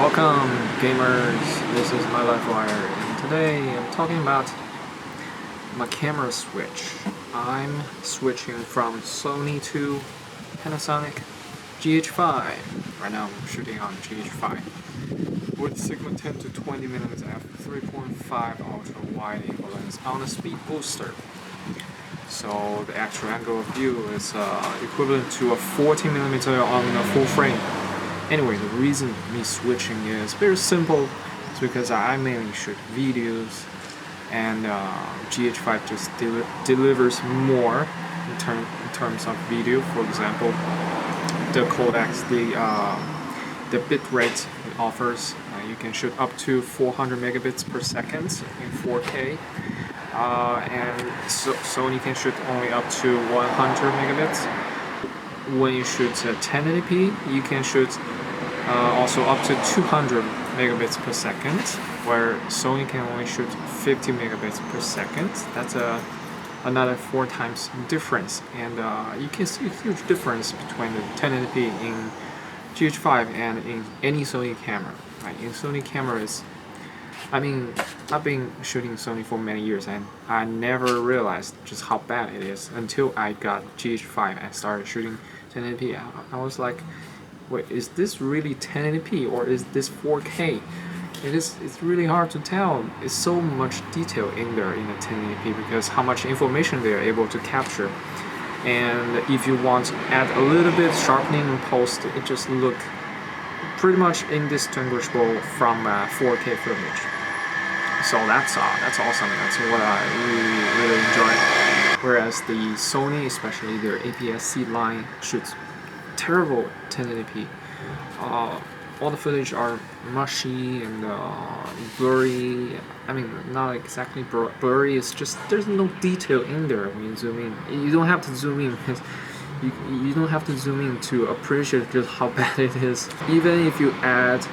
Welcome gamers, this is my Livewire, and today I'm talking about my camera switch. I'm switching from Sony to Panasonic GH5. Right now I'm shooting on GH5 with Sigma 10 to 20mm f3.5 ultra wide angle lens on a speed booster. So the actual angle of view is equivalent to a 14mm on a full frame. Anyway, the reason me switching is very simple. It's because I mainly shoot videos, and GH5 just delivers more in terms of video. For example, the codecs, the bit rate it offers, you can shoot up to 400 megabits per second in 4K, and Sony can shoot only up to 100 megabits. When you shoot 1080p, you can shoot also up to 200 megabits per second, where Sony can only shoot 50 megabits per second. That's another 4 times difference, and you can see a huge difference between the 1080p in GH5 and in any Sony camera. Right? In Sony cameras, I mean, I've been shooting Sony for many years, and I never realized just how bad it is until I got GH5 and started shooting 1080p. I was like, wait, is this really 1080p or is this 4K? It's really hard to tell. It's so much detail in there in the 1080p because how much information they are able to capture. And if you want to add a little bit sharpening and post, it just look pretty much indistinguishable from 4K footage. So that's awesome. That's what I really enjoy. Whereas the Sony, especially their APS-C line, shoots terrible 1080p. All the footage are mushy and blurry. I mean, not exactly blurry. It's just there's no detail in there when you zoom in. You don't have to zoom in because you don't have to zoom in to appreciate just how bad it is. Even if you add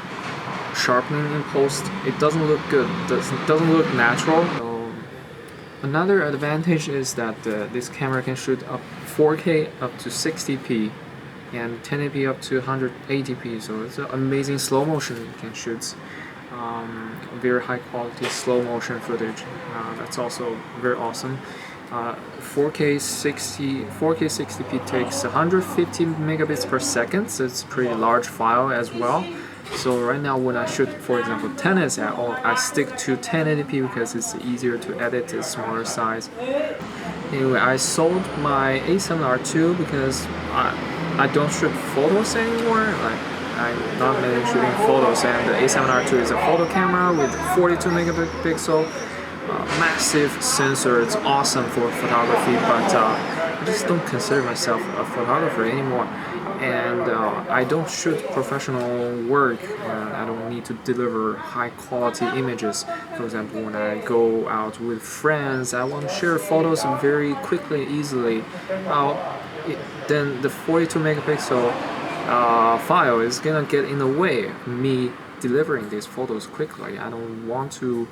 sharpening in post, it doesn't look good. Doesn't look natural. So another advantage is that this camera can shoot up 4K up to 60p. And 1080p up to 180p, so it's an amazing slow motion you can shoot. Very high quality slow motion footage. That's also very awesome. 4K 60p takes 150 megabits per second, so it's a pretty large file as well. So right now when I shoot, for example, tennis, I stick to 1080p because it's easier to edit, it's smaller size. Anyway, I sold my A7R II because I don't shoot photos anymore. Like, I'm not mainly shooting photos, and the A7R II is a photo camera with 42 megapixel, massive sensor. It's awesome for photography, but I just don't consider myself a photographer anymore. And I don't shoot professional work, and I don't need to deliver high quality images. For example, when I go out with friends, I want to share photos very quickly, easily. Then the 42 megapixel file is gonna get in the way of me delivering these photos quickly. I don't want to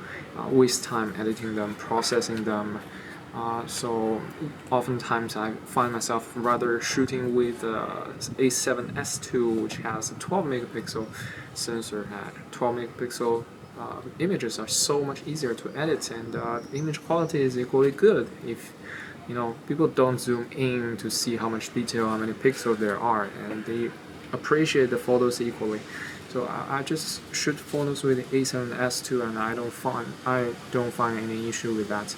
waste time editing them, processing them. So oftentimes I find myself rather shooting with A7SII, which has a 12 megapixel sensor. 12 megapixel images are so much easier to edit, and the image quality is equally good. If people don't zoom in to see how much detail, how many pixels there are, and they appreciate the photos equally. So I just shoot photos with A7SII, and I don't find any issue with that.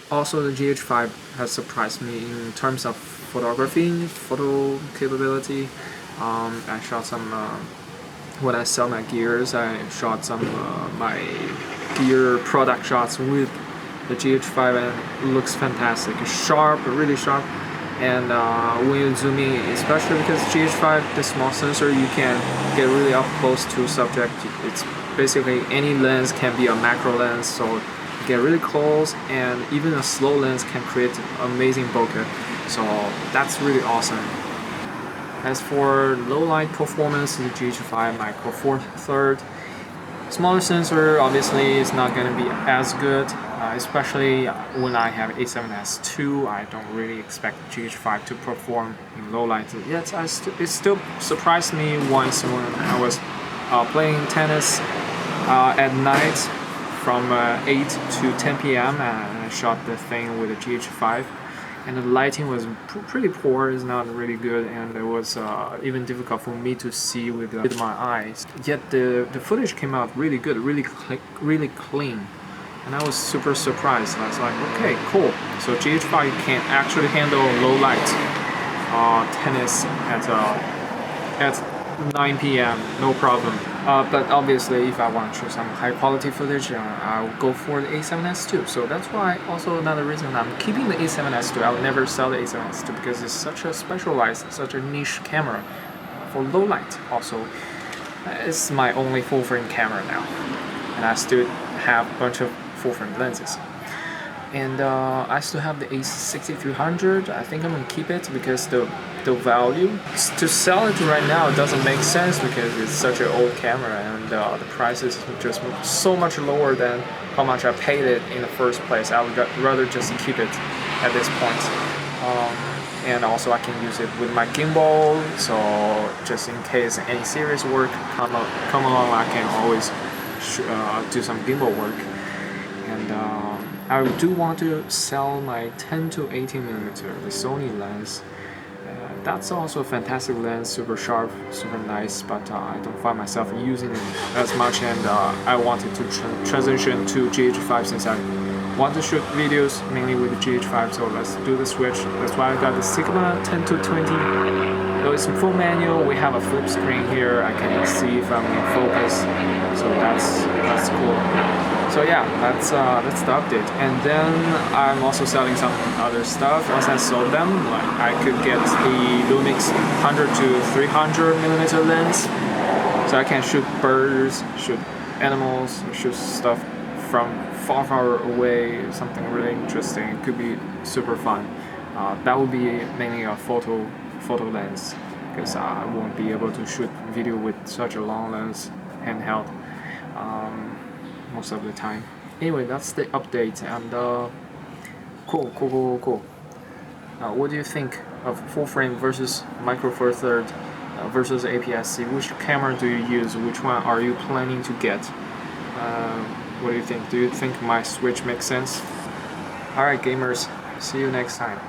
Also, the GH5 has surprised me in terms of photography, photo capability. I shot some, when I sell my gears, I shot some my gear product shots with the GH5, and it looks fantastic. It's sharp, really sharp, and when you zoom in, especially because GH5, the small sensor, you can get really up close to subject. It's basically any lens can be a macro lens, so get really close, and even a slow lens can create amazing bokeh. So that's really awesome. As for low light performance, the GH5 Micro Four Third, Smaller sensor obviously is not going to be as good, especially when I have A7S II. I don't really expect GH5 to perform in low light yet. It still surprised me once when I was playing tennis at night from 8 to 10 p.m. and I shot the thing with a GH5. And the lighting was pretty poor, it's not really good, and it was even difficult for me to see with my eyes. Yet the footage came out really good, really clean, and I was super surprised. I was like, okay, cool. So GH5 can actually handle low light tennis at 9 p.m. no problem. But obviously, if I want to show some high quality footage, I'll go for the A7S II. So that's why also another reason I'm keeping the A7S II. I'll never sell the A7S II because it's such a specialized, such a niche camera for low light. Also, it's my only full frame camera now, and I still have a bunch of full frame lenses. And I still have the A6300. I think I'm gonna keep it because the value to sell it right now doesn't make sense because it's such an old camera and the price is just so much lower than how much I paid it in the first place. I would rather just keep it at this point. And also I can use it with my gimbal, so just in case any serious work come along, I can always do some gimbal work. And I do want to sell my 10 to 18mm, the Sony lens. That's also a fantastic lens, super sharp, super nice, but I don't find myself using it as much, and I wanted to transition to GH5 since I want to shoot videos mainly with the GH5, so let's do the switch. That's why I got the Sigma 10 to 20. Though it's full manual, we have a flip screen here. I can see if I'm in focus, so that's cool. So yeah, that's the update. And then I'm also selling some other stuff. Once I sold them, like I could get the Lumix 100 to 300mm lens, so I can shoot birds, shoot animals, shoot stuff from far away. Something really interesting. It could be super fun. That would be mainly a photo lens because I won't be able to shoot video with such a long lens handheld. Most of the time. Anyway, that's the update, and cool. What do you think of full frame versus micro four third versus APS-C? Which camera do you use? Which one are you planning to get? What do you think? Do you think my switch makes sense? Alright gamers, see you next time.